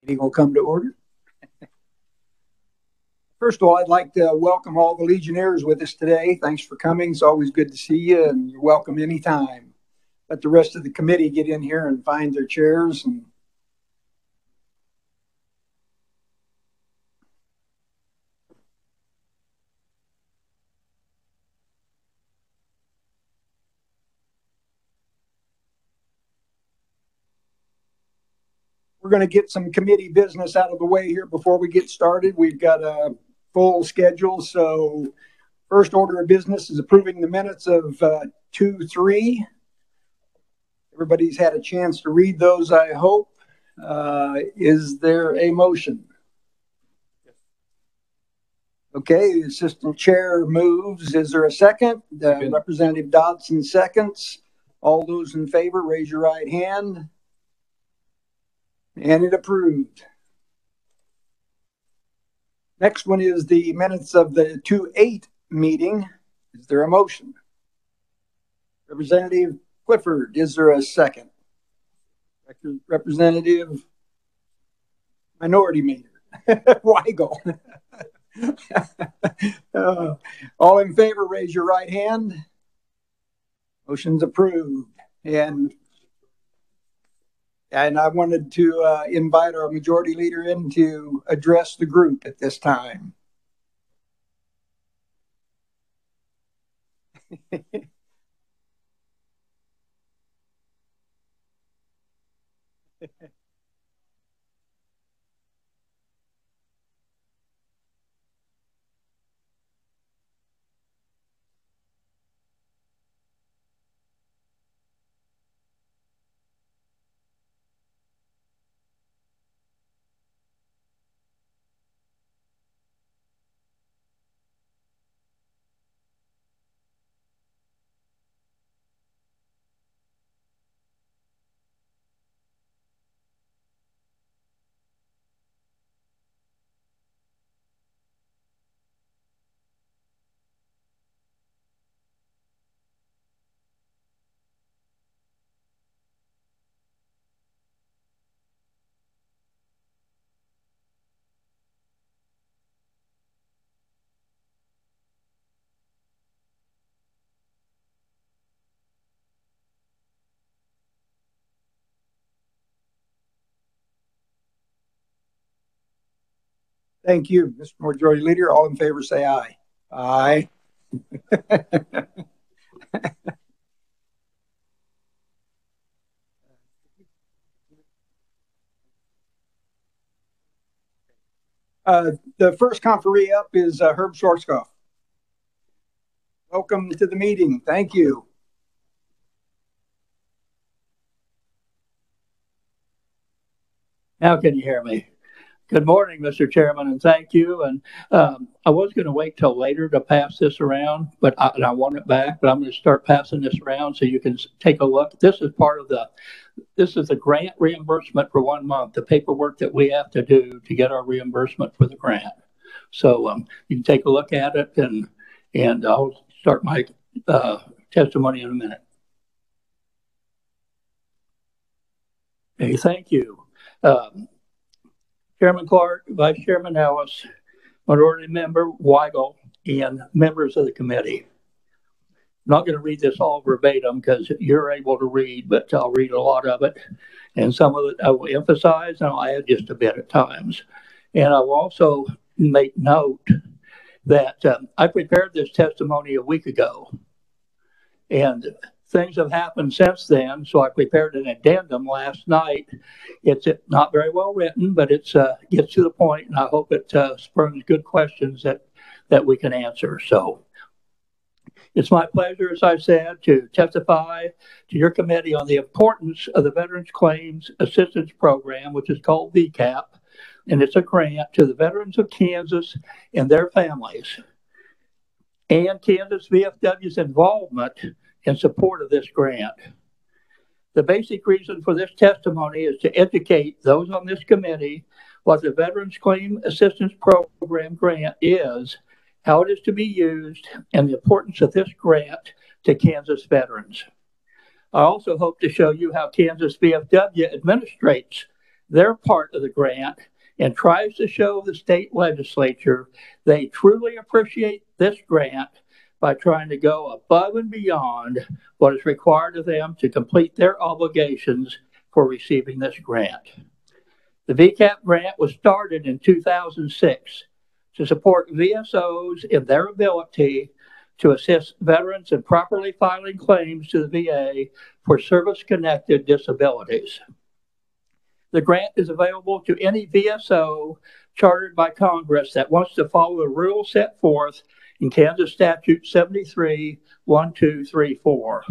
Meeting will come to order. First of all, I'd like to welcome all the Legionnaires with us today. Thanks for coming. It's always good to see you, and you're welcome anytime. Let the rest of the committee get in here and find their chairs. We're going to get some committee business out of the way here before we get started. We've got a full schedule. So first order of business is approving the minutes of 2-3. Everybody's had a chance to read those, I hope. Is there a motion? Okay, the assistant chair moves. Is there a second? Representative Dodson seconds. All those in favor, raise your right hand. And it approved. Next one is the minutes of the 2-8 meeting. Is there a motion? Representative Clifford, is there a second? Representative Minority Leader Weigel. All in favor, raise your right hand. Motion's approved. And I wanted to invite our majority leader in to address the group at this time. Thank you, Mr. Majority Leader. All in favor, say aye. Aye. The first conferee up is Herb Schwarzkopf. Welcome to the meeting. Thank you. Now can you hear me? Good morning, Mr. Chairman, and thank you. And I was going to wait till later to pass this around, but I want it back. But I'm going to start passing this around so you can take a look. This is part of this is the grant reimbursement for 1 month, the paperwork that we have to do to get our reimbursement for the grant. So you can take a look at it, and I'll start my testimony in a minute. Okay, thank you. Chairman Clark, Vice Chairman Ellis, Minority Member Weigel, and members of the committee. I'm not going to read this all verbatim because you're able to read, but I'll read a lot of it. And some of it I will emphasize, and I'll add just a bit at times. And I will also make note that I prepared this testimony a week ago. And things have happened since then, so I prepared an addendum last night. It's not very well written, but it gets to the point, and I hope it spurs good questions that we can answer. So it's my pleasure, as I said, to testify to your committee on the importance of the Veterans Claims Assistance Program, which is called Vcap, and it's a grant to the veterans of Kansas and their families, and Kansas VFW's involvement in support of this grant. The basic reason for this testimony is to educate those on this committee what the Veterans Claim Assistance Program grant is, how it is to be used, and the importance of this grant to Kansas veterans. I also hope to show you how Kansas VFW administrates their part of the grant and tries to show the state legislature they truly appreciate this grant by trying to go above and beyond what is required of them to complete their obligations for receiving this grant. The Vcap grant was started in 2006 to support VSOs in their ability to assist veterans in properly filing claims to the VA for service-connected disabilities. The grant is available to any VSO chartered by Congress that wants to follow the rules set forth in Kansas Statute 73-1234.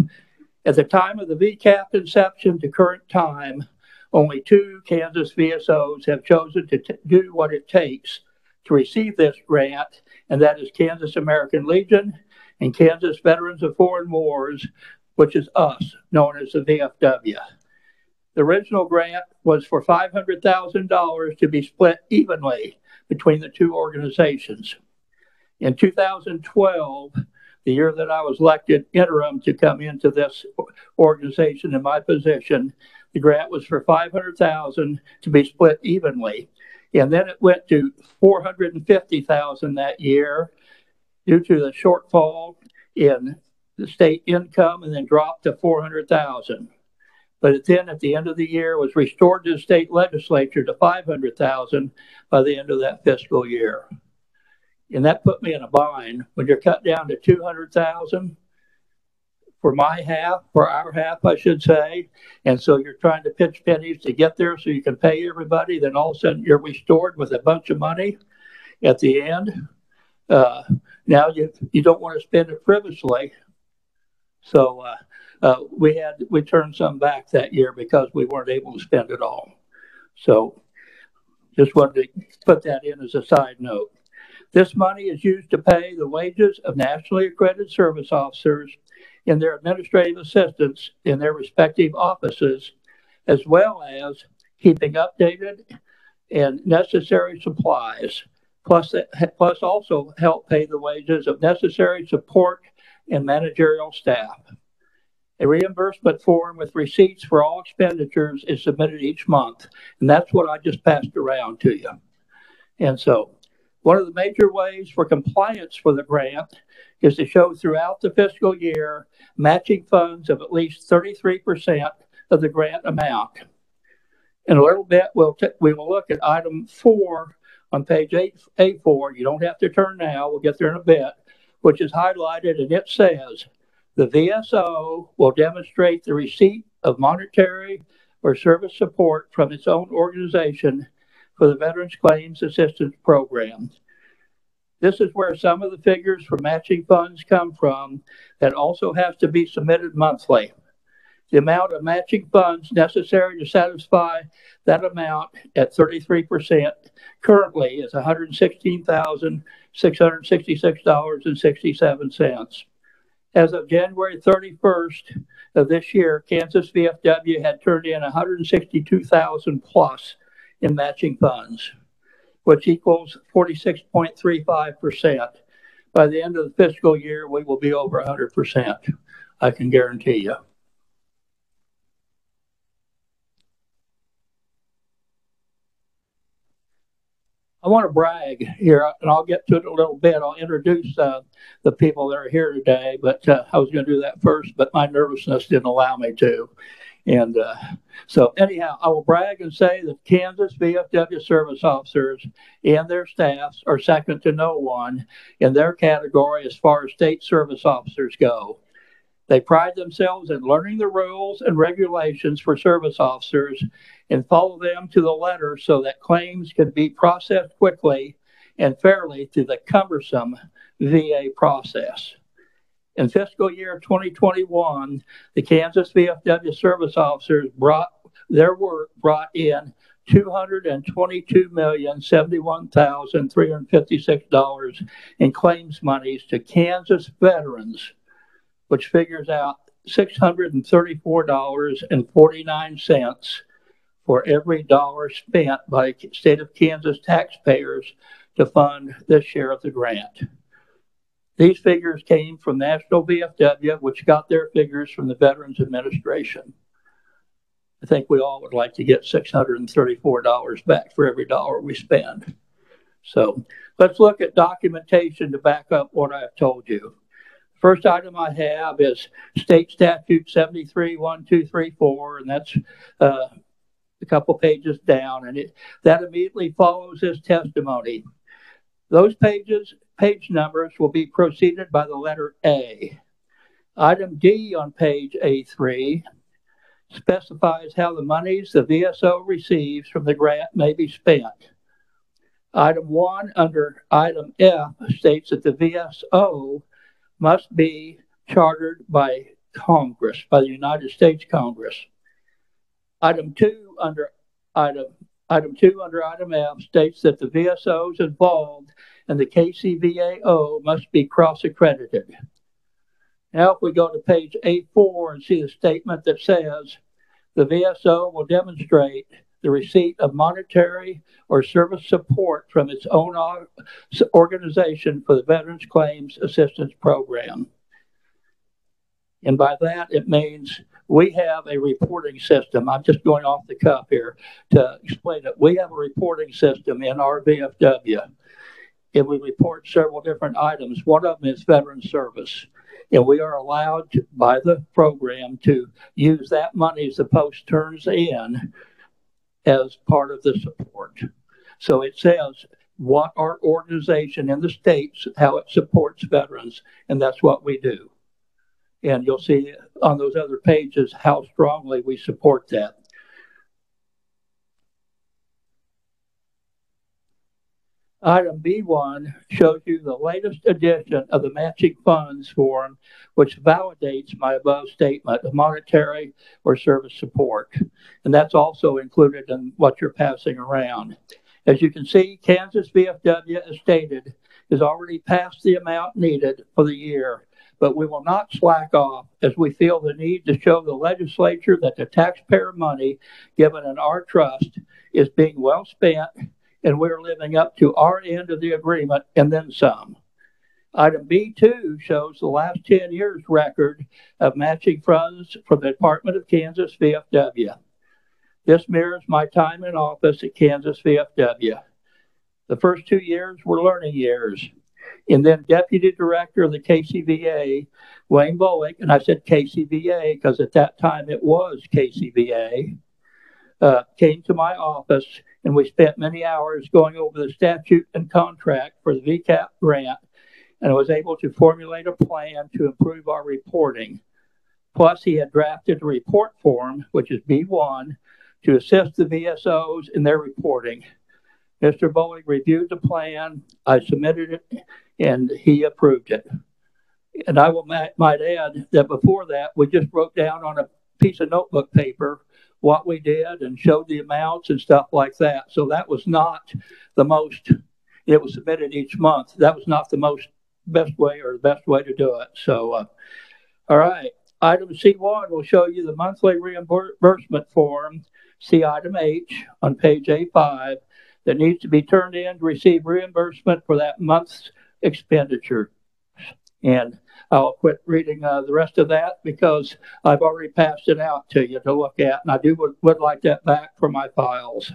At the time of the VCAP inception to current time, only 2 Kansas VSOs have chosen to do what it takes to receive this grant, and that is Kansas American Legion and Kansas Veterans of Foreign Wars, which is us, known as the VFW. The original grant was for $500,000 to be split evenly between the 2 organizations. In 2012, the year that I was elected interim to come into this organization in my position, the grant was for $500,000 to be split evenly. And then it went to $450,000 that year due to the shortfall in the state income, and then dropped to $400,000. But then at the end of the year was restored to the state legislature to $500,000 by the end of that fiscal year. And that put me in a bind when you're cut down to $200,000 for my half, for our half, I should say. And so you're trying to pitch pennies to get there so you can pay everybody. Then all of a sudden you're restored with a bunch of money at the end. Now you don't want to spend it frivolously. So we turned some back that year because we weren't able to spend it all. So just wanted to put that in as a side note. This money is used to pay the wages of nationally accredited service officers and their administrative assistants in their respective offices, as well as keeping updated and necessary supplies, plus also help pay the wages of necessary support and managerial staff. A reimbursement form with receipts for all expenditures is submitted each month, and that's what I just passed around to you. And so one of the major ways for compliance for the grant is to show throughout the fiscal year matching funds of at least 33% of the grant amount. In a little bit, we will look at item 4 on page A4. You don't have to turn now. We'll get there in a bit, which is highlighted, and it says, the VSO will demonstrate the receipt of monetary or service support from its own organization for the Veterans Claims Assistance Program. This is where some of the figures for matching funds come from that also has to be submitted monthly. The amount of matching funds necessary to satisfy that amount at 33% currently is $116,666.67. As of January 31st of this year, Kansas VFW had turned in $162,000 plus in matching funds, which equals 46.35%. By the end of the fiscal year, we will be over 100%. I can guarantee you. I want to brag here, and I'll get to it in a little bit. I'll introduce the people that are here today, but I was going to do that first, but my nervousness didn't allow me to. And so anyhow, I will brag and say that Kansas VFW service officers and their staffs are second to no one in their category as far as state service officers go. They pride themselves in learning the rules and regulations for service officers and follow them to the letter so that claims can be processed quickly and fairly through the cumbersome VA process. In fiscal year 2021, the Kansas VFW service officers brought in $222,071,356 in claims monies to Kansas veterans, which figures out $634.49 for every dollar spent by state of Kansas taxpayers to fund this share of the grant. These figures came from National VFW, which got their figures from the Veterans Administration. I think we all would like to get $634 back for every dollar we spend. So let's look at documentation to back up what I've told you. First item I have is State Statute 73-1234, and that's a couple pages down, and that immediately follows this testimony. Those page numbers will be preceded by the letter A. Item D on page A3 specifies how the monies the VSO receives from the grant may be spent. Item 1 under item F states that the VSO must be chartered by Congress, by the United States Congress. Item 2 under item F states that the VSOs involved in the KCVAO must be cross-accredited. Now, if we go to page A4 and see the statement that says the VSO will demonstrate the receipt of monetary or service support from its own organization for the Veterans Claims Assistance Program. And by that, it means we have a reporting system. I'm just going off the cuff here to explain it. We have a reporting system in our VFW, and we report several different items. One of them is veteran service. And we are allowed to, by the program, to use that money as the post turns in as part of the support. So it says what our organization in the states, how it supports veterans, and that's what we do. And you'll see on those other pages how strongly we support that. Item B1 shows you the latest edition of the matching funds form, which validates my above statement of monetary or service support. And that's also included in what you're passing around. As you can see, Kansas VFW, as stated, has already passed the amount needed for the year, but we will not slack off as we feel the need to show the legislature that the taxpayer money given in our trust is being well spent and we're living up to our end of the agreement and then some. Item B2 shows the last 10 years record of matching funds for the Department of Kansas VFW. This mirrors my time in office at Kansas VFW. The first 2 years were learning years. And then Deputy Director of the KCVA, Wayne Bullock, and I said KCVA because at that time it was KCVA, came to my office, and we spent many hours going over the statute and contract for the Vcap Grant, and I was able to formulate a plan to improve our reporting. Plus, he had drafted a report form, which is B1, to assist the VSOs in their reporting. Mr. Bullock reviewed the plan, I submitted it, and he approved it. And I might add that before that, we just wrote down on a piece of notebook paper what we did and showed the amounts and stuff like that. So that was not the most, it was submitted each month. That was not the best way or the best way to do it. So, all right. Item C1 will show you the monthly reimbursement form, see item H on page A5, that needs to be turned in to receive reimbursement for that month's expenditure. And I'll quit reading the rest of that because I've already passed it out to you to look at, and I would like that back for my files.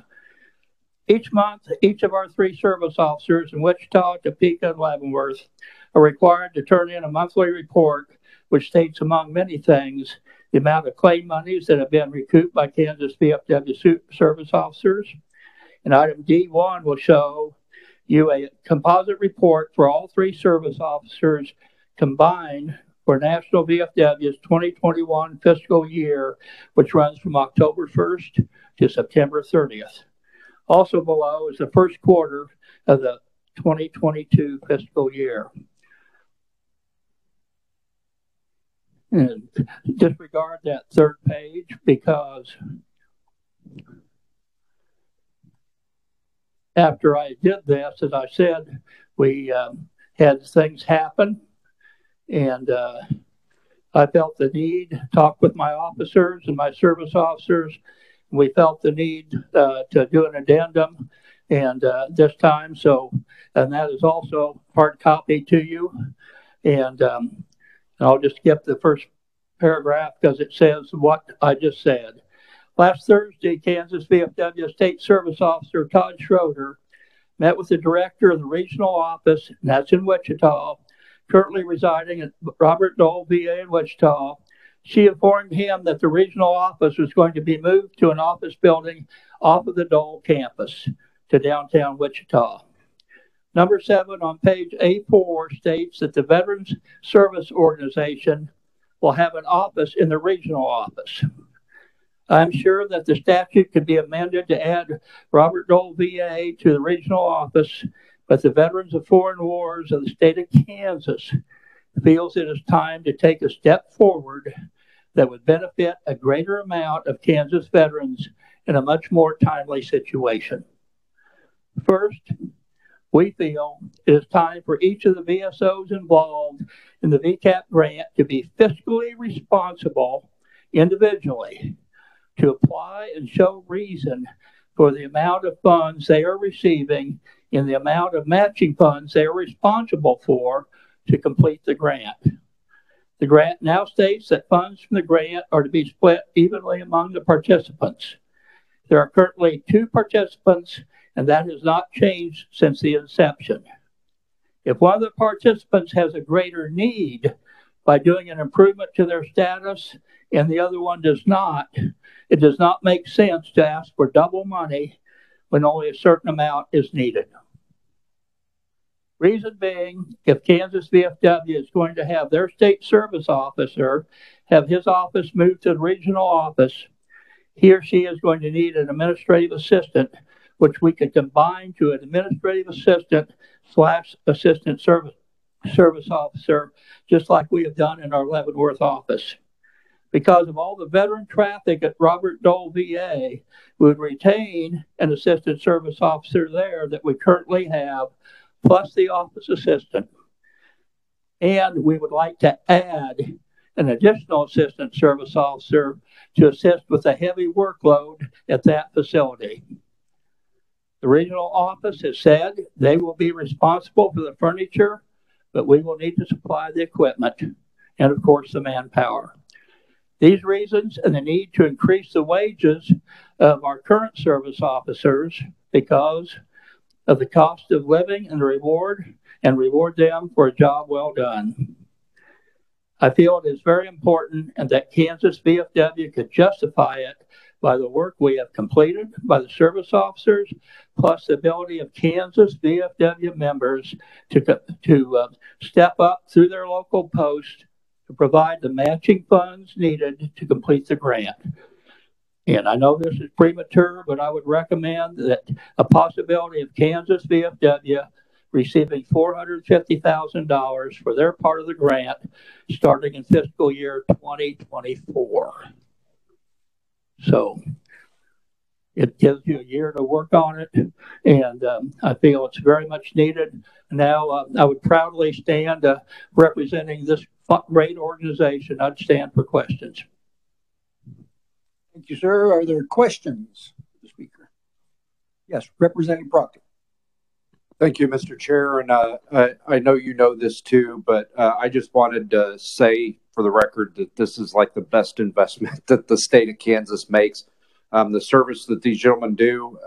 Each month, each of our 3 service officers in Wichita, Topeka, and Leavenworth are required to turn in a monthly report which states, among many things, the amount of claim monies that have been recouped by Kansas VFW service officers. And item D1 will show you a composite report for all 3 service officers combined for National VFW's 2021 fiscal year, which runs from October 1st to September 30th. Also below is the first quarter of the 2022 fiscal year. And disregard that third page because after I did this, as I said, we had things happen, and I felt the need to talk with my officers and my service officers. We felt the need to do an addendum, and this time, and that is also hard copy to you, and I'll just skip the first paragraph because it says what I just said. Last Thursday, Kansas VFW State Service Officer Todd Schroeder met with the director of the regional office, and that's in Wichita, currently residing at Robert Dole VA in Wichita. She informed him that the regional office was going to be moved to an office building off of the Dole campus to downtown Wichita. Number 7 on page A4 states that the Veterans Service Organization will have an office in the regional office. I'm sure that the statute could be amended to add Robert Dole VA to the regional office, but the Veterans of Foreign Wars of the state of Kansas feels it is time to take a step forward that would benefit a greater amount of Kansas veterans in a much more timely situation. First, we feel it is time for each of the VSOs involved in the Vcap grant to be fiscally responsible individually, to apply and show reason for the amount of funds they are receiving and the amount of matching funds they are responsible for to complete the grant. The grant now states that funds from the grant are to be split evenly among the participants. There are currently 2 participants, and that has not changed since the inception. If one of the participants has a greater need by doing an improvement to their status and the other one does not, it does not make sense to ask for double money when only a certain amount is needed. Reason being, if Kansas VFW is going to have their state service officer have his office moved to the regional office, he or she is going to need an administrative assistant, which we could combine to an administrative assistant / assistant service officer, just like we have done in our Leavenworth office. Because of all the veteran traffic at Robert Dole VA, we would retain an assistant service officer there that we currently have, plus the office assistant. And we would like to add an additional assistant service officer to assist with the heavy workload at that facility. The regional office has said they will be responsible for the furniture, but we will need to supply the equipment and, of course, the manpower. These reasons and the need to increase the wages of our current service officers because of the cost of living and reward them for a job well done. I feel it is very important and that Kansas VFW could justify it by the work we have completed by the service officers, plus the ability of Kansas VFW members to step up through their local post to provide the matching funds needed to complete the grant. And I know this is premature, but I would recommend that a possibility of Kansas VFW receiving $450,000 for their part of the grant starting in fiscal year 2024. So it gives you a year to work on it, and I feel it's very much needed. Now, I would proudly stand representing this great organization. I'd stand for questions. Thank you, sir. Are there questions for the speaker? Yes, Representative Proctor. Thank you, Mr. Chair. And I know you know this too, but I just wanted to say for the record that this is like the best investment that the state of Kansas makes. The service that these gentlemen do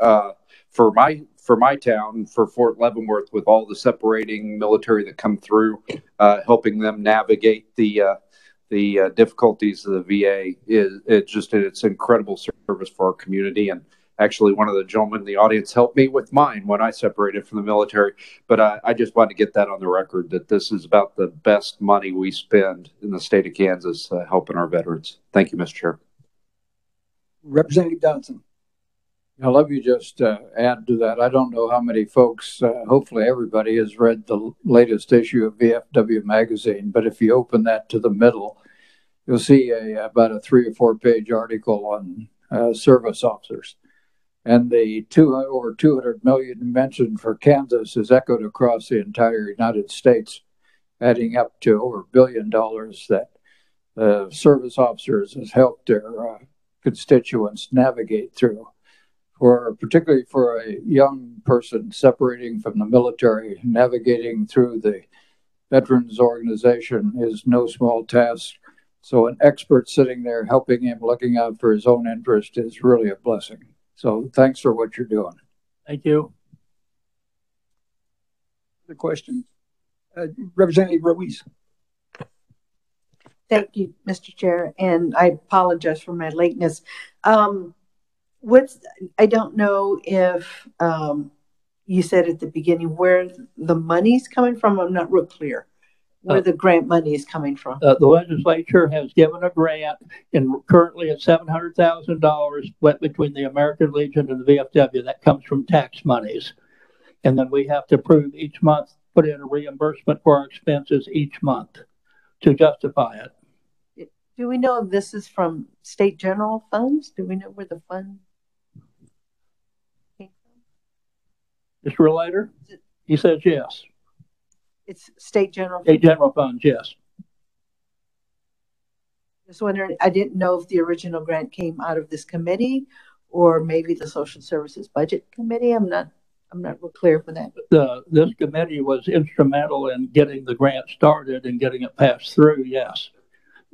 for my town, for Fort Leavenworth, with all the separating military that come through, helping them navigate the difficulties of the VA, it's incredible service for our community. And actually, one of the gentlemen in the audience helped me with mine when I separated from the military. But I just wanted to get that on the record, that this is about the best money we spend in the state of Kansas helping our veterans. Thank you, Mr. Chair. Representative Dodson. Now, let me just add to that. I don't know how many folks, hopefully everybody has read the latest issue of VFW magazine, but if you open that to the middle, you'll see about a 3 or 4 page article on service officers. And the over 200 million mentioned for Kansas is echoed across the entire United States, adding up to over $1 billion that service officers has helped their constituents navigate through. Particularly for a young person separating from the military, navigating through the Veterans Organization is no small task. So an expert sitting there helping him, looking out for his own interest is really a blessing. So thanks for what you're doing. Thank you. The question, Representative Ruiz. Thank you, Mr. Chair, and I apologize for my lateness. I don't know if you said at the beginning where the money's coming from. I'm not real clear where the grant money is coming from. The legislature has given a grant, and currently at $700,000 split between the American Legion and the VFW. That comes from tax monies. And then we have to approve each month, put in a reimbursement for our expenses each month to justify it. Do we know if this is from state general funds? Do we know where the fund came from? Mr. Relator? He says yes. It's state general funds? State general funds, yes. Just wondering, I didn't know if the original grant came out of this committee or maybe the Social Services Budget Committee. I'm not real clear for that. This committee was instrumental in getting the grant started and getting it passed through, yes.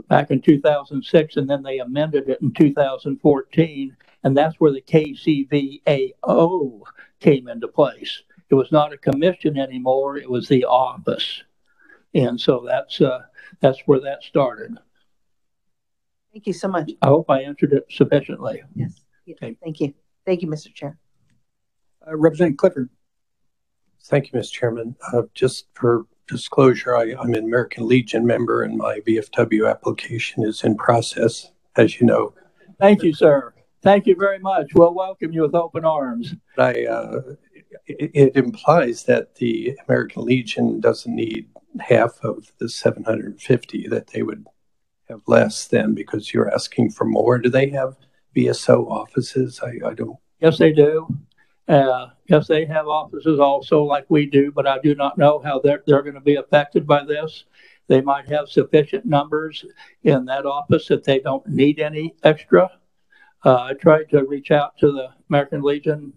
Back in 2006, and then they amended it in 2014, and that's where the KCVAO came into place. It was not a commission anymore; it was the office, and so that's where that started. Thank you so much. I hope I answered it sufficiently. Yes. Okay. Thank you. Thank you, Mr. Chair. Representative Clifford. Thank you, Mr. Chairman. Just for disclosure, I'm an American Legion member, and my VFW application is in process, as you know. Thank you, sir. Thank you very much. We'll welcome you with open arms. It implies that the American Legion doesn't need half of the 750, that they would have less than, because you're asking for more. Do they have VSO offices? I don't. Yes, they do. Yes, they have offices also like we do, but I do not know how they're going to be affected by this. They might have sufficient numbers in that office that they don't need any extra. I tried to reach out to the American Legion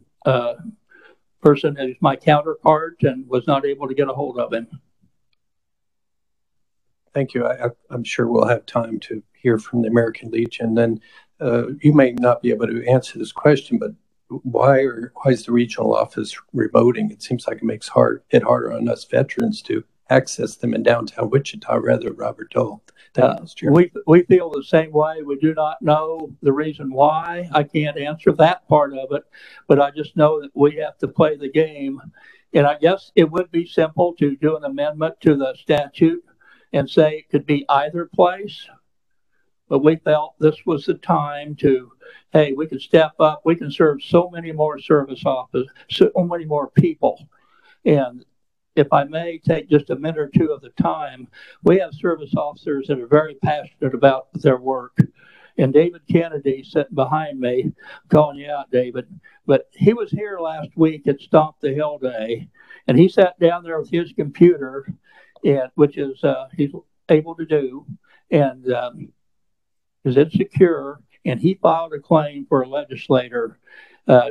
person who's my counterpart and was not able to get a hold of him. Thank you. I'm sure we'll have time to hear from the American Legion. Then you may not be able to answer this question, but why is the regional office remoting? It seems like it makes it harder on us veterans to access them in downtown Wichita, rather, Robert Dole. We feel the same way. We do not know the reason why. I can't answer that part of it, but I just know that we have to play the game. And I guess it would be simple to do an amendment to the statute and say it could be either place. But we felt this was the time to, hey, we can step up. We can serve so many more service officers, so many more people. And if I may take just a minute or two of the time, we have service officers that are very passionate about their work. And David Kennedy sitting behind me, calling you out, David, but he was here last week at Stomp the Hill Day, and he sat down there with his computer, which is he's able to do, and is insecure, and he filed a claim for a legislator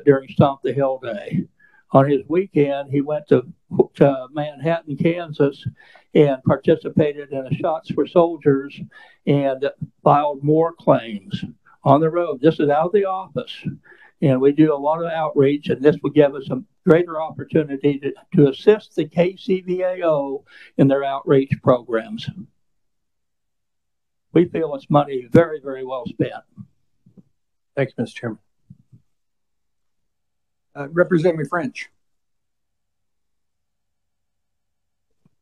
during Stomp the Hill Day. On his weekend, he went to Manhattan, Kansas, and participated in a Shots for Soldiers and filed more claims on the road. This is out of the office. And we do a lot of outreach, and this will give us a greater opportunity to assist the KCVAO in their outreach programs. We feel it's money very, very well spent. Thank you, Mr. Chairman. Representative French.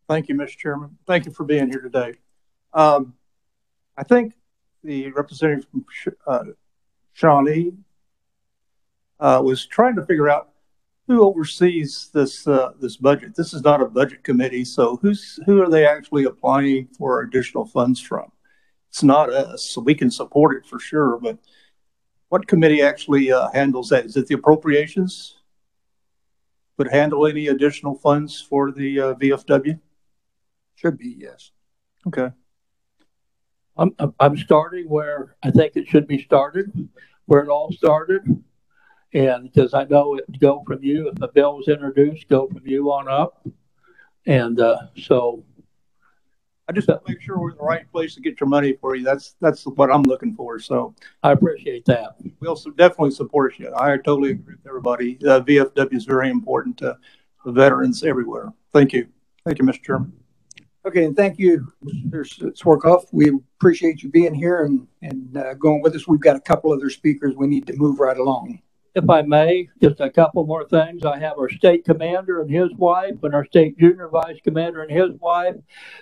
Thank you, Mr. Chairman. Thank you for being here today. I think the representative from Shawnee was trying to figure out who oversees this budget. This is not a budget committee, so who are they actually applying for additional funds from? It's not us, so we can support it for sure, but what committee actually handles that? Is it the appropriations? Would handle any additional funds for the VFW? Should be, yes. Okay. I'm starting where I think it should be started, where it all started. And because I know it would go from you, if a bill was introduced, go from you on up. And so. I just want to make sure we're in the right place to get your money for you. That's what I'm looking for. So I appreciate that. we'll definitely support you. I totally agree with everybody. VFW is very important to the veterans everywhere. Thank you. Thank you, Mr. Chairman. Okay, and thank you, Mr. Swarkoff. We appreciate you being here and going with us. We've got a couple other speakers we need to move right along. If I may, just a couple more things. I have our state commander and his wife, and our state junior vice commander and his wife,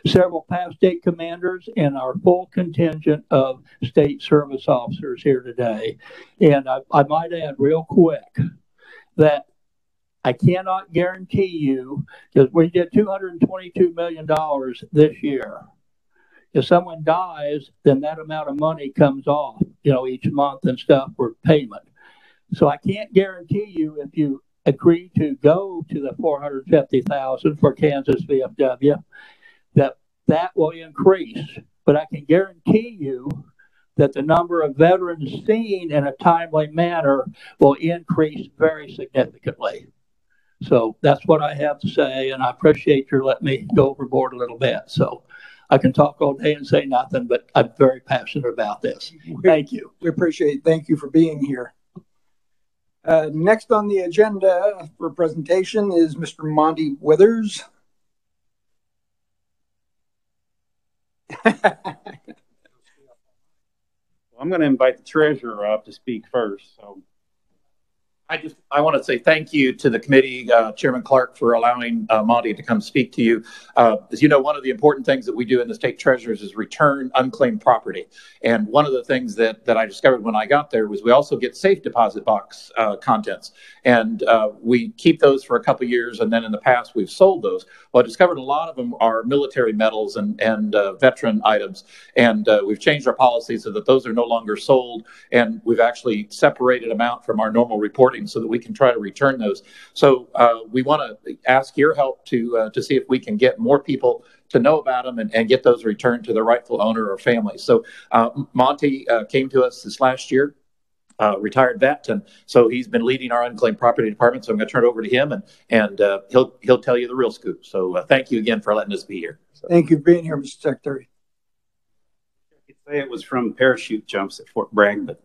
several past state commanders, and our full contingent of state service officers here today. And I might add real quick that I cannot guarantee you, because we did $222 million this year. If someone dies, then that amount of money comes off, each month and stuff for payment. So I can't guarantee you if you agree to go to the $450,000 for Kansas VFW, that will increase. But I can guarantee you that the number of veterans seen in a timely manner will increase very significantly. So that's what I have to say, and I appreciate your letting me go overboard a little bit. So I can talk all day and say nothing, but I'm very passionate about this. Thank you. We appreciate it. Thank you for being here. Next on the agenda for presentation is Mr. Monty Withers. I'm going to invite the treasurer up to speak first. So I want to say thank you to the committee, Chairman Clark, for allowing Monty to come speak to you. As you know, one of the important things that we do in the state treasurers is return unclaimed property. And one of the things that I discovered when I got there was we also get safe deposit box contents. And we keep those for a couple of years, and then in the past we've sold those. Well, I discovered a lot of them are military medals and veteran items. And we've changed our policy so that those are no longer sold. And we've actually separated them out from our normal reporting so that we can try to return those. So we want to ask your help to see if we can get more people to know about them and get those returned to the rightful owner or family. So Monty came to us this last year, retired vet, and so he's been leading our unclaimed property department. So I'm going to turn it over to him, and he'll tell you the real scoop. So thank you again for letting us be here. So. Thank you for being here, Mr. Secretary. I could say it was from parachute jumps at Fort Bragg, but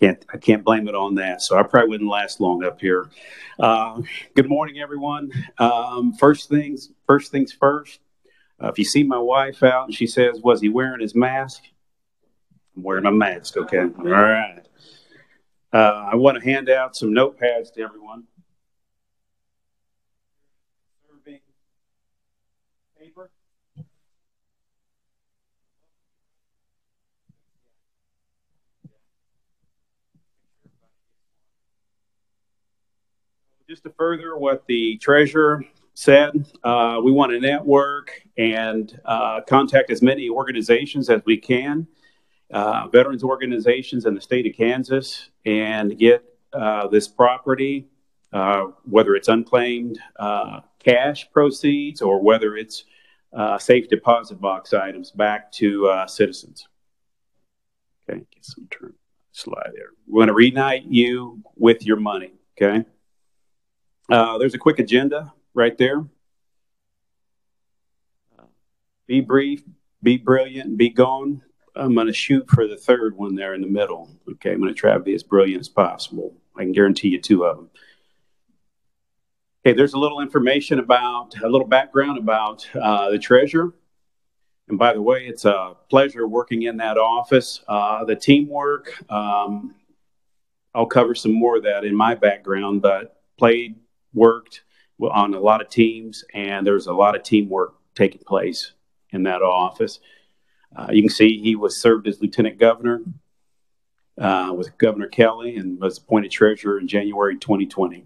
I can't blame it on that. So I probably wouldn't last long up here. Good morning, everyone. First things first. If you see my wife out and she says, "Was he wearing his mask?" I'm wearing my mask. Okay. All right. I want to hand out some notepads to everyone. Serving paper. Just to further what the treasurer said, we want to network and contact as many organizations as we can, veterans organizations in the state of Kansas, and get this property, whether it's unclaimed cash proceeds or whether it's safe deposit box items, back to citizens. Okay, get some turn slide there. We want to reunite you with your money. Okay. There's a quick agenda right there. Be brief, be brilliant, be gone. I'm going to shoot for the third one there in the middle. Okay, I'm going to try to be as brilliant as possible. I can guarantee you two of them. Okay, there's a little information about, a little background about the treasurer. And by the way, it's a pleasure working in that office. The teamwork, I'll cover some more of that in my background, but worked on a lot of teams, and there's a lot of teamwork taking place in that office. You can see he was served as lieutenant governor with Governor Kelly and was appointed treasurer in January 2020.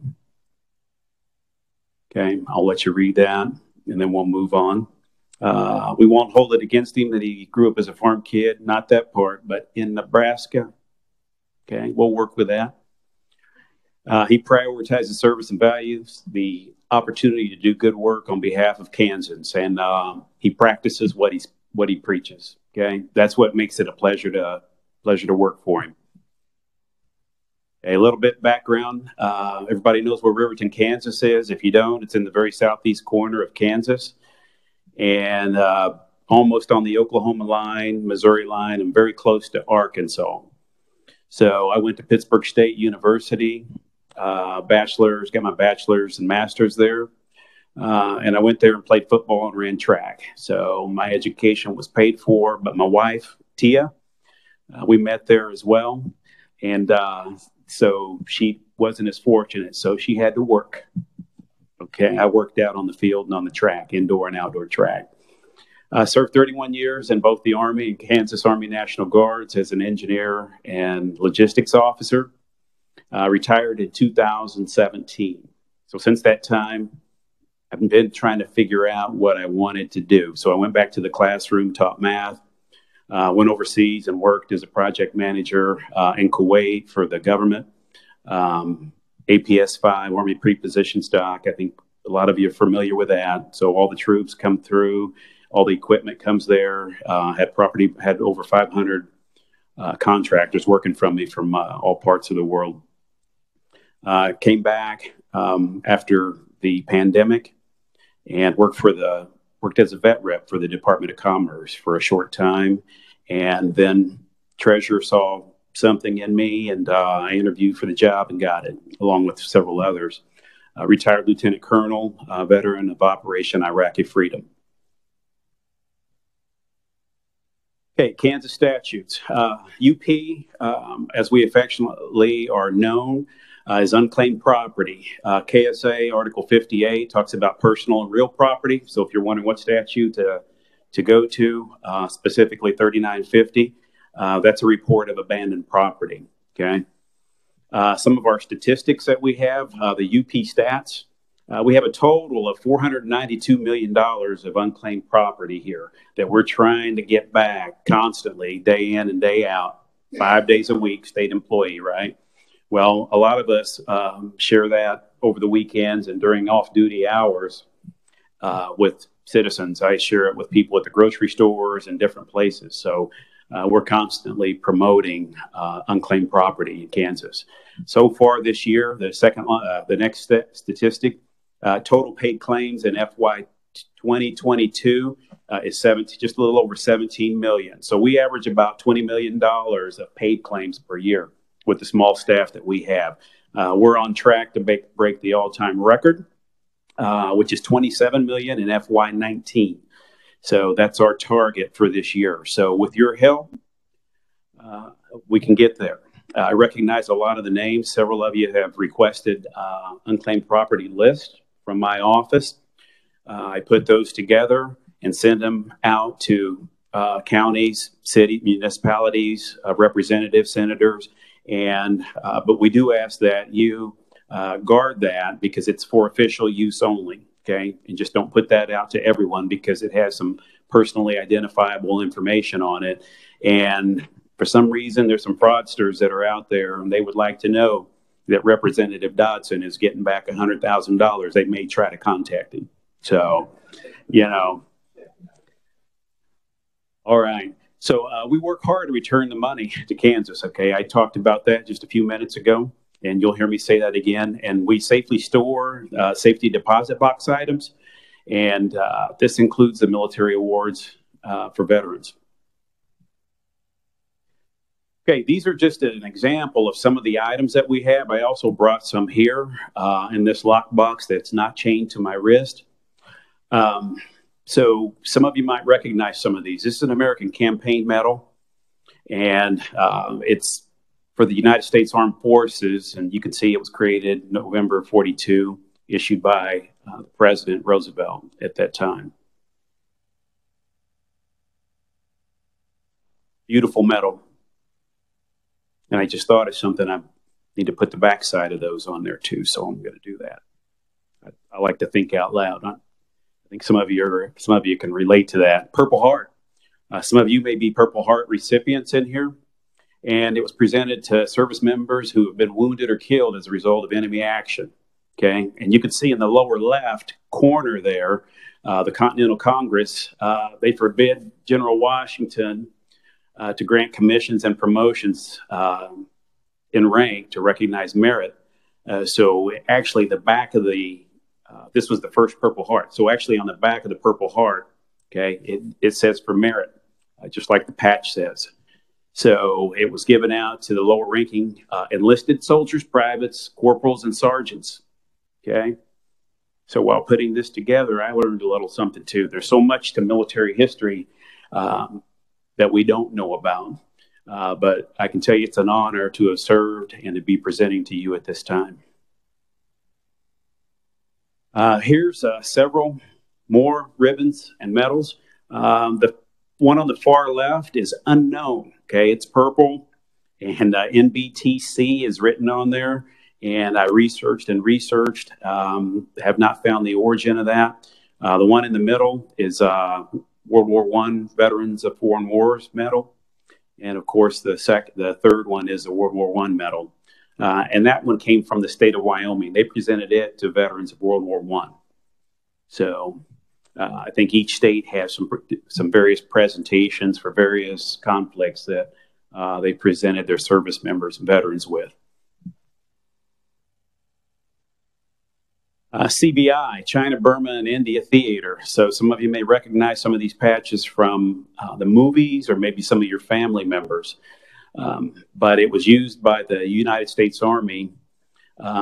Okay, I'll let you read that, and then we'll move on. We won't hold it against him that he grew up as a farm kid, not that part, but in Nebraska. Okay, we'll work with that. He prioritizes service and values the opportunity to do good work on behalf of Kansans, and he practices what he preaches. Okay, that's what makes it a pleasure to work for him. A little bit background. Everybody knows where Riverton, Kansas is. If you don't, it's in the very southeast corner of Kansas, and almost on the Oklahoma line, Missouri line, and very close to Arkansas. So I went to Pittsburgh State University, got my bachelor's and master's there. And I went there and played football and ran track. So my education was paid for, but my wife, Tia, we met there as well. And so she wasn't as fortunate, so she had to work. Okay, I worked out on the field and on the track, indoor and outdoor track. I served 31 years in both the Army and Kansas Army National Guards as an engineer and logistics officer. Retired in 2017. So since that time, I've been trying to figure out what I wanted to do. So I went back to the classroom, taught math, went overseas and worked as a project manager in Kuwait for the government. APS 5, Army Preposition Stock. I think a lot of you are familiar with that. So all the troops come through, all the equipment comes there. Had over 500 contractors working from me from all parts of the world. Came back after the pandemic and worked as a vet rep for the Department of Commerce for a short time. And then Treasurer saw something in me, and I interviewed for the job and got it, along with several others. Retired Lieutenant Colonel, veteran of Operation Iraqi Freedom. Okay, Kansas statutes. UP, as we affectionately are known, is unclaimed property. KSA Article 58 talks about personal and real property. So if you're wondering what statute to go to, specifically 3950, that's a report of abandoned property. Okay. Some of our statistics that we have, the UP stats, we have a total of $492 million of unclaimed property here that we're trying to get back constantly, day in and day out, 5 days a week, state employee, right? Well, a lot of us share that over the weekends and during off-duty hours with citizens. I share it with people at the grocery stores and different places. So we're constantly promoting unclaimed property in Kansas. So far this year, the next statistic, total paid claims in FY 2022 is just a little over 17 million. So we average about $20 million of paid claims per year with the small staff that we have. We're on track to break the all-time record, which is 27 million in FY19. So that's our target for this year. So with your help, we can get there. I recognize a lot of the names. Several of you have requested unclaimed property lists from my office. I put those together and send them out to counties, city, municipalities, representatives, senators, but we do ask that you guard that because it's for official use only. Okay, and just don't put that out to everyone because it has some personally identifiable information on it. And for some reason, there's some fraudsters that are out there and they would like to know that Representative Dodson is getting back $100,000. They may try to contact him. So, all right. So we work hard to return the money to Kansas. Okay, I talked about that just a few minutes ago. And you'll hear me say that again. And we safely store safety deposit box items. And this includes the military awards for veterans. Okay, these are just an example of some of the items that we have. I also brought some here in this lockbox that's not chained to my wrist. So some of you might recognize some of these. This is an American Campaign Medal. And it's for the United States Armed Forces, and you can see it was created November 42, issued by President Roosevelt at that time. Beautiful medal. And I just thought of something. I need to put the backside of those on there too, so I'm going to do that. I like to think out loud. I think some of you can relate to that. Purple Heart. Some of you may be Purple Heart recipients in here. And it was presented to service members who have been wounded or killed as a result of enemy action. Okay, and you can see in the lower left corner there, the Continental Congress, they forbid General Washington to grant commissions and promotions in rank to recognize merit. So actually the back of this was the first Purple Heart. So actually on the back of the Purple Heart Okay, it says for merit, just like the patch says. So it was given out to the lower ranking enlisted soldiers, privates, corporals, and sergeants. Okay. So while putting this together, I learned a little something too. There's so much to military history that we don't know about. But I can tell you it's an honor to have served and to be presenting to you at this time. Here's several more ribbons and medals. The one on the far left is unknown. Okay, it's purple, and NBTC is written on there. And I researched, have not found the origin of that. The one in the middle is World War I Veterans of Foreign Wars Medal. And of course, the third one is the World War I medal. And that one came from the state of Wyoming. They presented it to veterans of World War I. So I think each state has some various presentations for various conflicts that they presented their service members and veterans with. CBI, China, Burma, and India Theater. So some of you may recognize some of these patches from the movies or maybe some of your family members. But it was used by the United States Army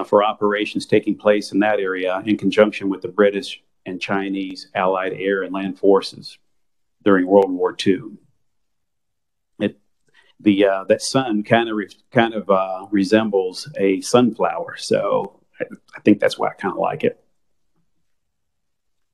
for operations taking place in that area in conjunction with the British and Chinese Allied air and land forces during World War II. That sun kind of resembles a sunflower, so I think that's why I kind of like it.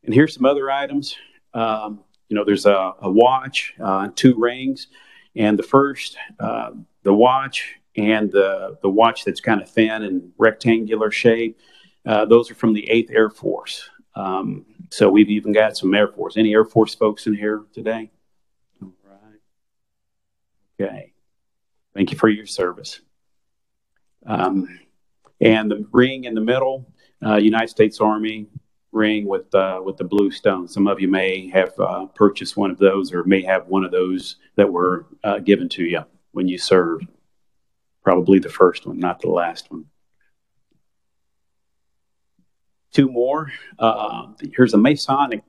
And here's some other items. There's a watch, 2 rings, and the first, the watch and the watch that's kind of thin and rectangular shape, those are from the 8th Air Force. So we've even got some Air Force. Any Air Force folks in here today? All right. Okay. Thank you for your service. And the ring in the middle, United States Army ring with the blue stone. Some of you may have purchased one of those or may have one of those that were given to you when you served. Probably the first one, not the last one. 2 more. Here's a Masonic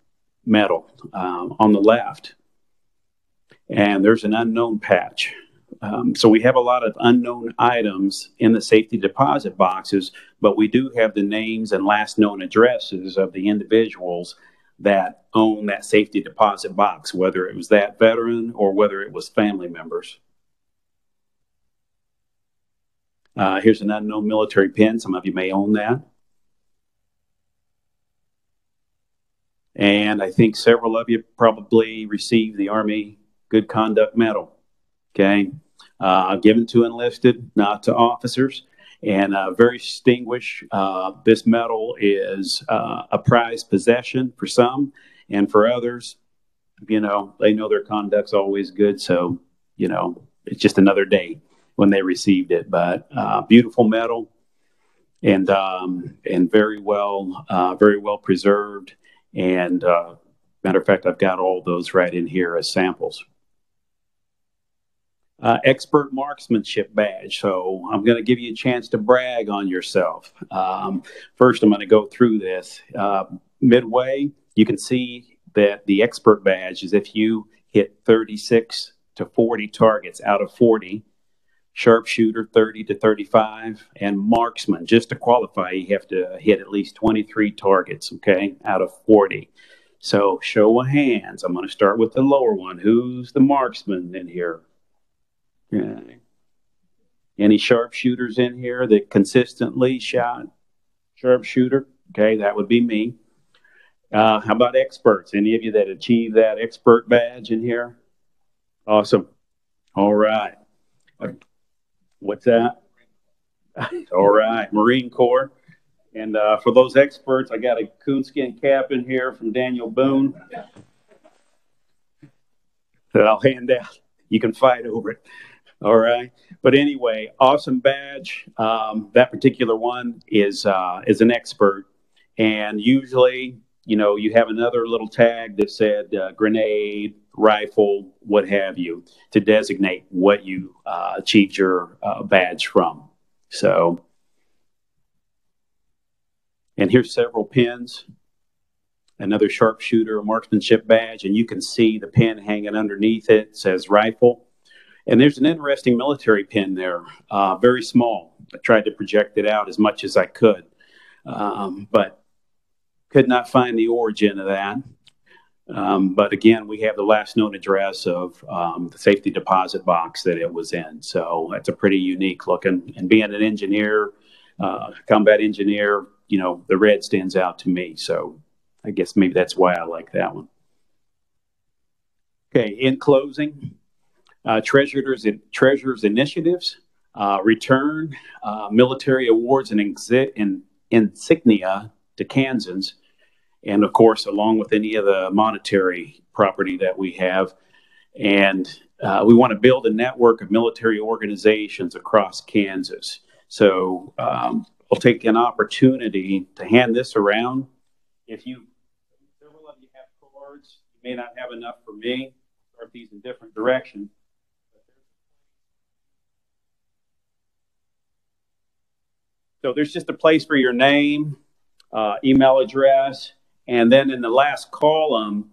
Medal on the left. And there's an unknown patch. So we have a lot of unknown items in the safety deposit boxes, but we do have the names and last known addresses of the individuals that own that safety deposit box, whether it was that veteran or whether it was family members. Here's an unknown military pin. Some of you may own that. And I think several of you probably received the Army Good Conduct Medal. Okay. Given to enlisted, not to officers, and very distinguished. This medal is a prized possession for some, and for others, they know their conduct's always good, so it's just another day when they received it. But beautiful medal, and very well preserved. And matter of fact, I've got all those right in here as samples. Expert Marksmanship badge. So I'm going to give you a chance to brag on yourself. First, I'm going to go through this. Midway, you can see that the expert badge is if you hit 36 to 40 targets out of 40, sharpshooter 30 to 35, and marksman. Just to qualify, you have to hit at least 23 targets, okay, out of 40. So show of hands. I'm going to start with the lower one. Who's the marksman in here? Okay. Any sharpshooters in here that consistently shot sharpshooter? Okay, that would be me. How about experts? Any of you that achieved that expert badge in here? Awesome. All right. What's that? All right, Marine Corps. And for those experts, I got a coonskin cap in here from Daniel Boone that I'll hand out. You can fight over it. All right. But anyway, awesome badge. That particular one is an expert. And usually, you have another little tag that said grenade, rifle, what have you, to designate what you achieved your badge from. So, and here's several pins. another sharpshooter, a marksmanship badge, and you can see the pin hanging underneath it. It says rifle. And there's an interesting military pin there, very small. I tried to project it out as much as I could, but could not find the origin of that. But again, we have the last known address of the safety deposit box that it was in. So that's a pretty unique looking. And being an engineer, combat engineer, you know, the red stands out to me. So I guess maybe that's why I like that one. Okay, in closing, treasurers initiatives, return military awards and insignia to Kansans. And of course, along with any of the monetary property that we have. And we want to build a network of military organizations across Kansas. So I'll take an opportunity to hand this around. Several of you have cards, you may not have enough for me. I'll start these in different directions. So there's just a place for your name, email address, and then in the last column,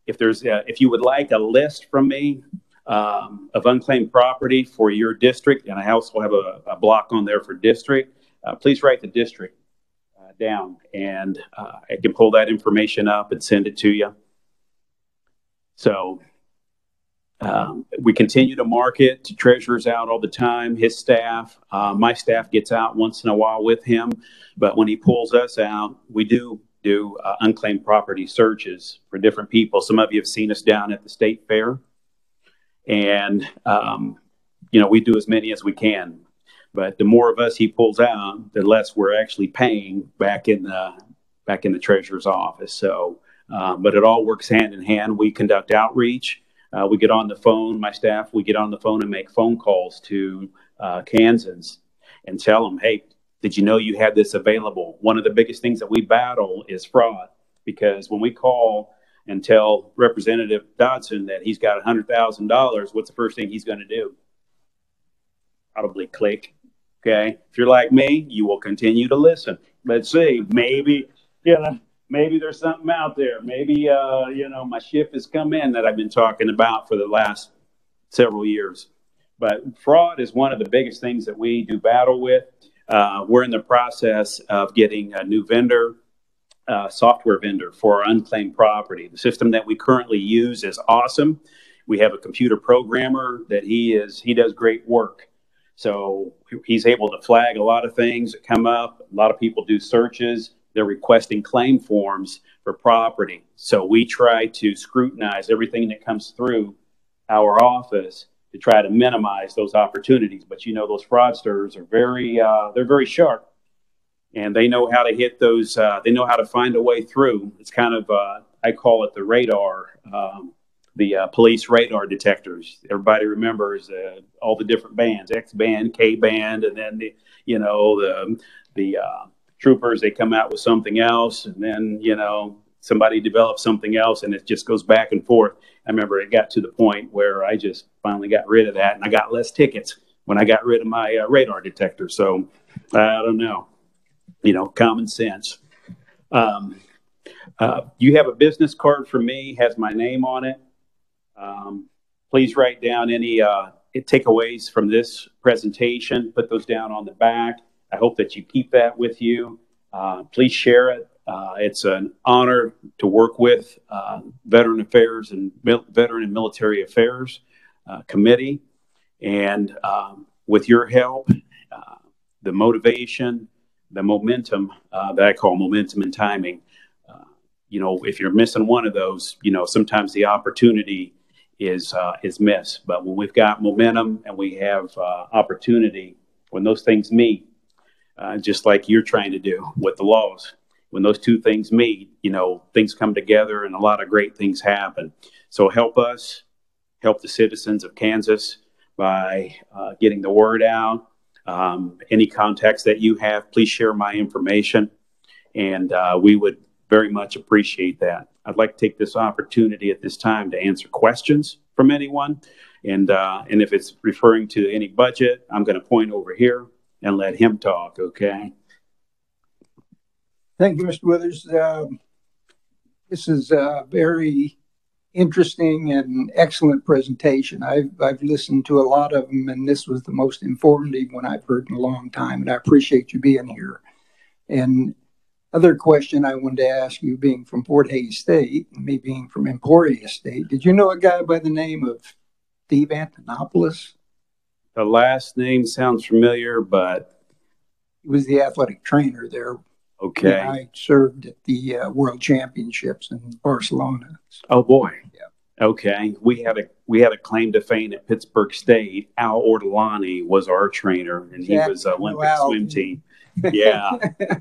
if you would like a list from me of unclaimed property for your district, and I also have a block on there for district, please write the district down, and I can pull that information up and send it to you. So we continue to market to treasurers out all the time, his staff. My staff gets out once in a while with him, but when he pulls us out, we do unclaimed property searches for different people. Some of you have seen us down at the state fair, and you know, we do as many as we can. But the more of us he pulls out, the less we're actually paying back in the treasurer's office. So, but it all works hand in hand. We conduct outreach. We get on the phone. My staff, we get on the phone and make phone calls to Kansans and tell them, hey, did you know you had this available? One of the biggest things that we battle is fraud, because when we call and tell Representative Dodson that he's got $100,000, what's the first thing he's going to do? Probably click. Okay. If you're like me, you will continue to listen. Let's see, maybe there's something out there. Maybe, you know, my ship has come in that I've been talking about for the last several years. But fraud is one of the biggest things that we do battle with. We're in the process of getting a new vendor, software vendor for our unclaimed property. The system that we currently use is awesome. We have a computer programmer that he does great work. So he's able to flag a lot of things that come up. A lot of people do searches. They're requesting claim forms for property. So we try to scrutinize everything that comes through our office to try to minimize those opportunities. But you know, those fraudsters are they're very sharp, and they know how to hit those. They know how to find a way through. It's kind of I call it the radar, the police radar detectors. Everybody remembers all the different bands: X band, K band, and then the troopers. They come out with something else, and then somebody develops something else, and it just goes back and forth. I remember it got to the point where I just finally got rid of that, and I got less tickets when I got rid of my radar detector. So I don't know, common sense. You have a business card for me, has my name on it. Please write down any takeaways from this presentation, put those down on the back. I hope that you keep that with you. Please share it. It's an honor to work with Veteran Affairs and Veteran and Military Affairs Committee. And with your help, the motivation, the momentum that I call momentum and timing, if you're missing one of those, sometimes the opportunity is missed. But when we've got momentum and we have opportunity, when those things meet, just like you're trying to do with the laws, when those two things meet, things come together and a lot of great things happen. So help us, help the citizens of Kansas by getting the word out. Any contacts that you have, please share my information, and we would very much appreciate that. I'd like to take this opportunity at this time to answer questions from anyone. And if it's referring to any budget, I'm going to point over here and let him talk, okay? Thank you, Mr. Withers. This is a very interesting and excellent presentation. I've listened to a lot of them, and this was the most informative one I've heard in a long time, and I appreciate you being here. And other question I wanted to ask you, being from Fort Hays State, and me being from Emporia State, did you know a guy by the name of Steve Antonopoulos? The last name sounds familiar, but He was the athletic trainer there. okay. And I served at the World Championships in Barcelona. Oh boy. Yeah. Okay. We had a claim to fame at Pittsburgh State. Al Ortolani was our trainer, and he was Olympic swim team. Yeah.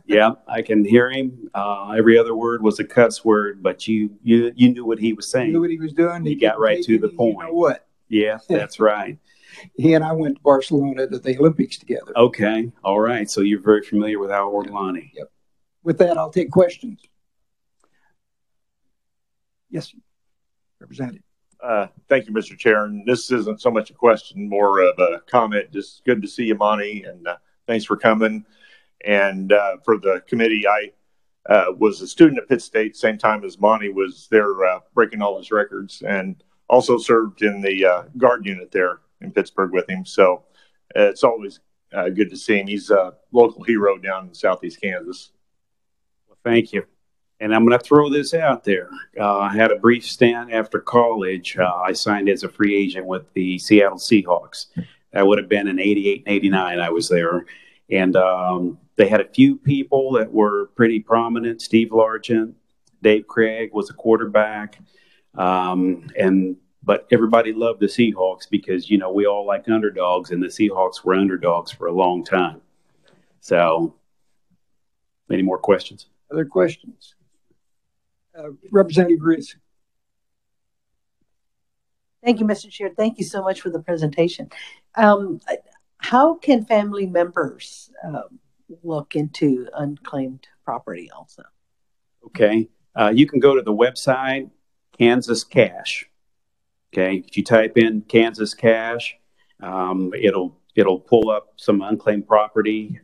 Yeah. I can hear him. Every other word was a cuss word, but you knew what he was saying. He knew what he was doing. He got right to the point. You know what? Yeah, that's right. He and I went to Barcelona to the Olympics together. Okay. All right. So you're very familiar with Al Ortolani. Yep. With that, I'll take questions. Yes, Representative. Thank you, Mr. Chair. And this isn't so much a question, more of a comment. Just good to see you, Monty, and thanks for coming. And for the committee, I was a student at Pitt State, same time as Monty was there breaking all his records, and also served in the guard unit there in Pittsburgh with him. So it's always good to see him. He's a local hero down in Southeast Kansas. Well, thank you. And I'm going to throw this out there. I had a brief stint after college. I signed as a free agent with the Seattle Seahawks. That would have been in 88 and 89. I was there. And they had a few people that were pretty prominent. Steve Largent, Dave Craig was a quarterback. But everybody loved the Seahawks because, you know, we all like underdogs, and the Seahawks were underdogs for a long time. So, any more questions? Other questions? Representative Reese. Thank you, Mr. Chair. Thank you so much for the presentation. How can family members look into unclaimed property also? Okay. You can go to the website, Kansas Cash. Okay. If you type in Kansas Cash, it'll pull up some unclaimed property,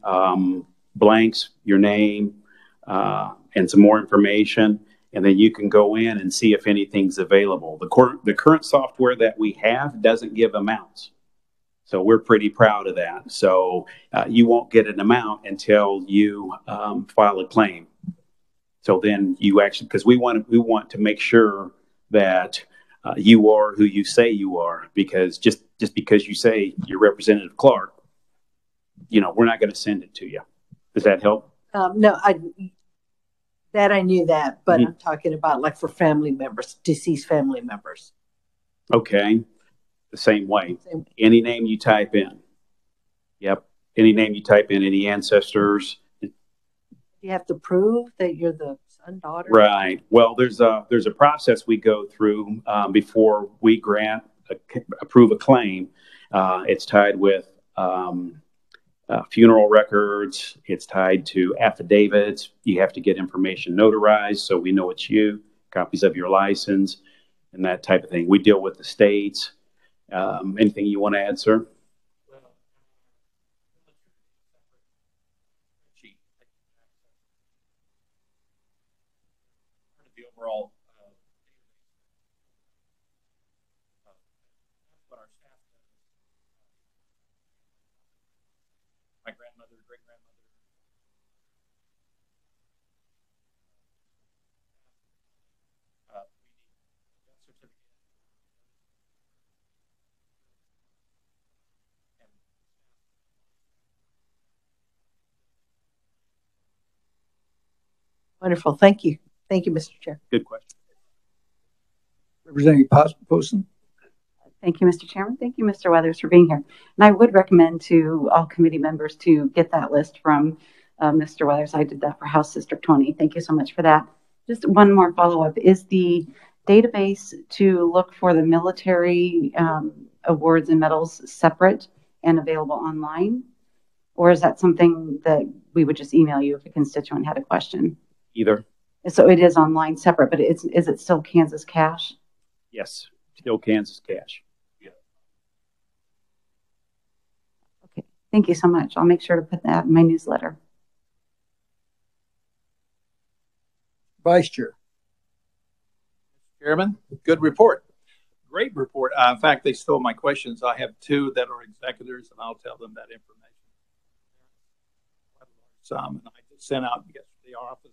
blanks, your name, and some more information. And then you can go in and see if anything's available. The current software that we have doesn't give amounts. So we're pretty proud of that. So you won't get an amount until you file a claim. So then you actually, because we want to make sure that you are who you say you are, because just because you say you're Representative Clark, you know, we're not going to send it to you. Does that help? No, I knew that, but I'm talking about like for family members, deceased family members. Okay. The same way. Any name you type in. Yep. Any name you type in, any ancestors. You have to prove that you're the son, daughter. Right. Well, there's a process we go through before we approve a claim. It's tied with funeral records. It's tied to affidavits. You have to get information notarized so we know it's you, copies of your license, and that type of thing. We deal with the states. Anything you want to add, sir? The overall what our staff does. My grandmother, great grandmother. Wonderful. Thank you. Thank you, Mr. Chair. Good question. Representative Poston. Thank you, Mr. Chairman. Thank you, Mr. Weathers, for being here. And I would recommend to all committee members to get that list from Mr. Weathers. I did that for House District 20. Thank you so much for that. Just one more follow-up. Is the database to look for the military awards and medals separate and available online? Or is that something that we would just email you if a constituent had a question? Either. So it is online separate, but is it still Kansas Cash? Yes, still Kansas Cash. Yeah. Okay, thank you so much. I'll make sure to put that in my newsletter. Vice Chair. Chairman, good report. Great report. In fact, they stole my questions. I have two that are executors, and I'll tell them that information. Some, and I just sent out yesterday office.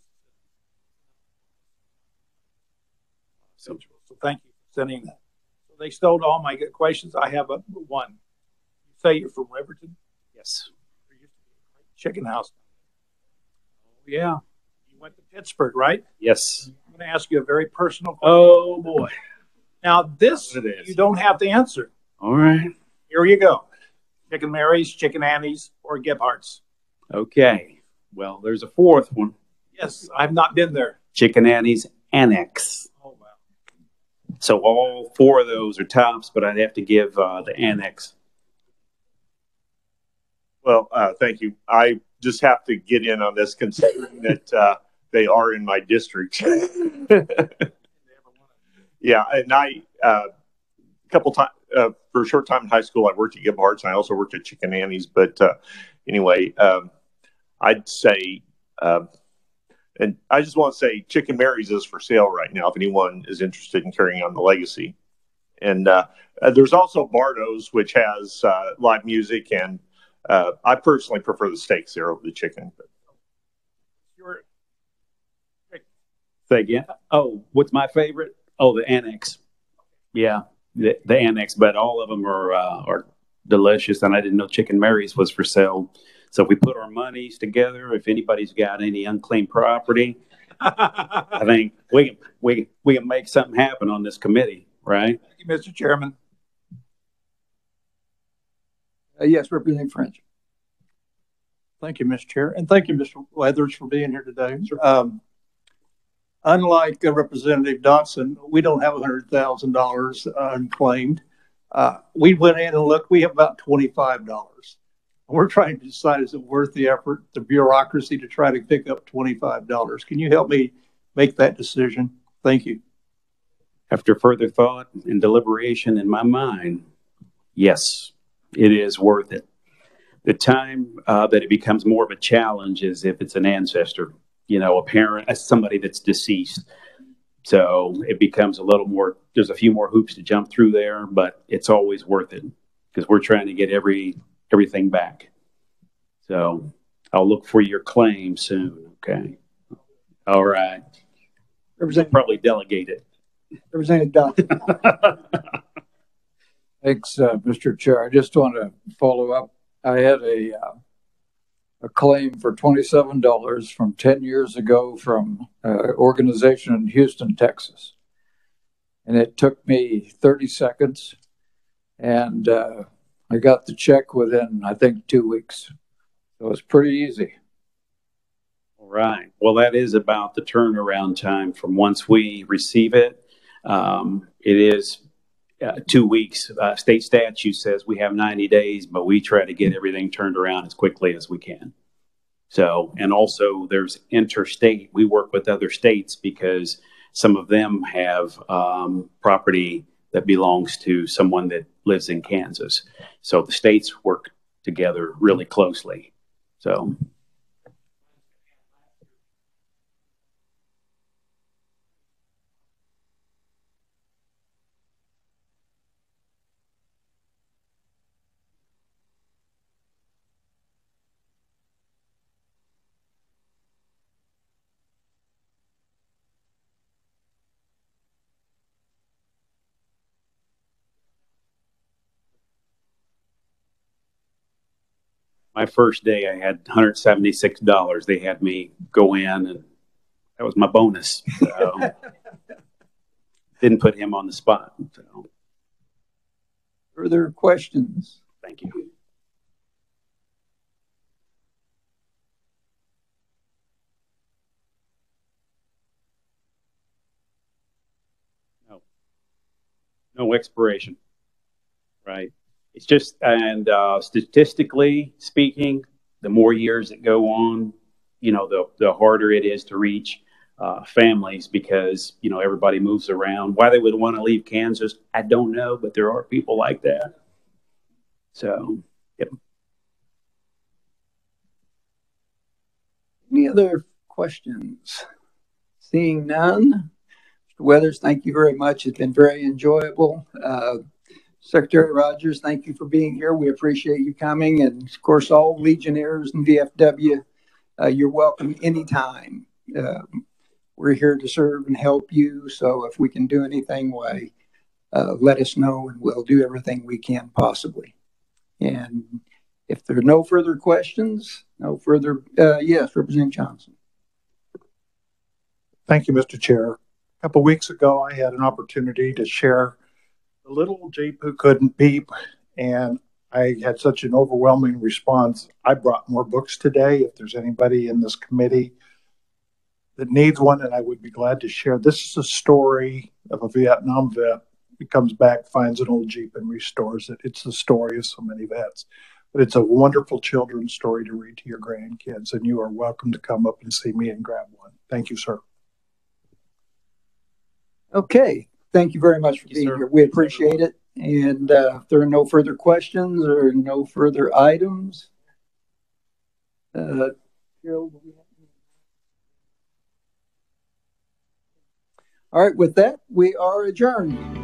So thank you for sending that. So they stole all my good questions. I have one. You say you're from Riverton? Yes. There used to be a great chicken house. Oh, yeah. You went to Pittsburgh, right? Yes. I'm going to ask you a very personal question. Oh, boy. Now, this you don't have to answer. All right. Here you go. Chicken Mary's, Chicken Annie's, or Gebhardt's. Okay. Well, there's a fourth one. Yes, I've not been there. Chicken Annie's Annex. Oh, wow. So all four of those are tops, but I'd have to give the Annex. Well, thank you. I just have to get in on this considering that they are in my district. Yeah, and I couple times for a short time in high school, I worked at Gebhardt's and I also worked at Chicken Annie's. But anyway, I'd say, and I just want to say, Chicken Mary's is for sale right now if anyone is interested in carrying on the legacy. And there's also Bardo's, which has live music, and I personally prefer the steaks there over the chicken. But. Say again? Oh, what's my favorite? Oh, the Annex. Yeah, the Annex, but all of them are delicious, and I didn't know Chicken Mary's was for sale. So if we put our monies together, if anybody's got any unclaimed property, I think we can make something happen on this committee, right? Thank you, Mr. Chairman. Yes, Representative French. Thank you, Mr. Chair, and thank you, Mr. Weathers, for being here today. Sure. Unlike Representative Dotson, we don't have $100,000 unclaimed. We went in and looked. We have about $25. We're trying to decide, is it worth the effort, the bureaucracy to try to pick up $25? Can you help me make that decision? Thank you. After further thought and deliberation in my mind, yes, it is worth it. The time that it becomes more of a challenge is if it's an ancestor, you know, a parent, somebody that's deceased. So it becomes a little more, there's a few more hoops to jump through there, but it's always worth it because we're trying to get everything back. So I'll look for your claim soon. Okay. All right. Probably delegate it. Representative Dotson. Thanks, Mr. Chair. I just want to follow up. I had a claim for $27 from 10 years ago from an organization in Houston, Texas. And it took me 30 seconds. And I got the check within, I think, 2 weeks. So it's pretty easy. All right. Well, that is about the turnaround time from once we receive it. It is 2 weeks. State statute says we have 90 days, but we try to get everything turned around as quickly as we can. So, and also there's interstate. We work with other states because some of them have property that belongs to someone that lives in Kansas. So the states work together really closely. So. My first day, I had $176. They had me go in, and that was my bonus. So didn't put him on the spot. So. Further questions? Thank you. No expiration, right? It's just, and statistically speaking, the more years that go on, you know, the harder it is to reach families because, you know, everybody moves around. Why they would want to leave Kansas, I don't know, but there are people like that. So, yep. Any other questions? Seeing none, Weathers, thank you very much. It's been very enjoyable. Secretary Rogers, thank you for being here. We appreciate you coming. And of course, all Legionnaires and VFW, you're welcome anytime. We're here to serve and help you. So if we can do anything, let us know and we'll do everything we can possibly. And if there are no further questions, yes, Representative Johnson. Thank you, Mr. Chair. A couple of weeks ago, I had an opportunity to share the little Jeep who couldn't beep, and I had such an overwhelming response. I brought more books today. If there's anybody in this committee that needs one, and I would be glad to share. This is a story of a Vietnam vet who comes back, finds an old Jeep, and restores it. It's the story of so many vets. But it's a wonderful children's story to read to your grandkids, and you are welcome to come up and see me and grab one. Thank you, sir. Okay. Thank you very much for being here. We appreciate it. And if there are no further questions or no further items, all right, with that, we are adjourned.